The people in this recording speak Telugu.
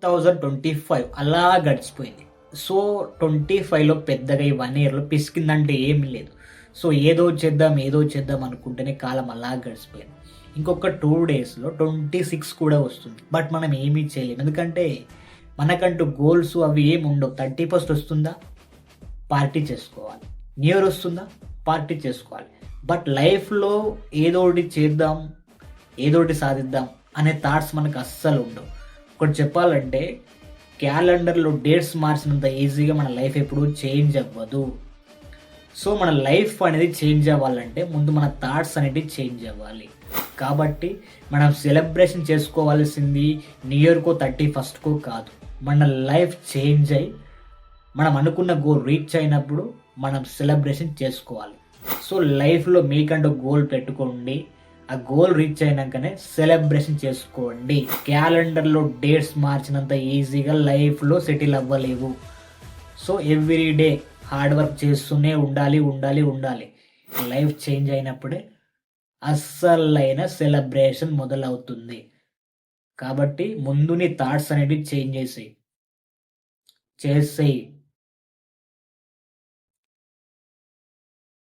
2025 అలా గడిచిపోయింది. సో 25లో పెద్దగా ఈ 1 ఇయర్‌లో పిసికిందంటే ఏమి లేదు. సో ఏదో చేద్దాం అనుకుంటేనే కాలం అలా గడిచిపోయింది. ఇంకొక 2 డేస్‌లో 26 కూడా వస్తుంది. బట్ మనం ఏమీ చేయలేము. ఎందుకంటే మనకంటూ గోల్స్ అవి ఏమి ఉండవు. 31st వస్తుందా? పార్టీ చేసుకోవాలి. న్యూ ఇయర్ వస్తుందా? పార్టీ చేసుకోవాలి. బట్ లైఫ్‌లో ఏదో ఒకటి చేద్దాం, ఏదో ఒకటి సాధిద్దాం అనే థాట్స్ మనకు అస్సలు ఉండవు. ఒకటి చెప్పాలంటే క్యాలెండర్‌లో డేట్స్ మార్చినంత ఈజీగా మన లైఫ్ ఎప్పుడూ చేంజ్ అవ్వదు. సో మన లైఫ్ అనేది చేంజ్ అవ్వాలంటే ముందు మన థాట్స్ అనేటివి చేంజ్ అవ్వాలి. కాబట్టి మనం సెలబ్రేషన్ చేసుకోవాల్సింది న్యూ ఇయర్‌కో 31స్ట్‌కో కాదు. మన లైఫ్ చేంజ్ అయ్యి మనం అనుకున్న గోల్ రీచ్ అయినప్పుడు మనం సెలబ్రేషన్ చేసుకోవాలి. సో లైఫ్‌లో మీకంటూ గోల్ పెట్టుకోండి. ఆ గోల్ రీచ్ అయినాకనే సెలబ్రేషన్ చేసుకోండి. క్యాలెండర్‌లో డేట్స్ మార్చినంత ఈజీగా లైఫ్‌లో సెటిల్ అవ్వలేవు. So every day hard work చేస్తూనే ఉండాలి. లైఫ్ చేంజ్ అయినప్పుడే అస్సలైన సెలబ్రేషన్ మొదలవుతుంది. కాబట్టి ముందు నీ థాట్స్ అనేటివి చేంజ్ చేసేయి.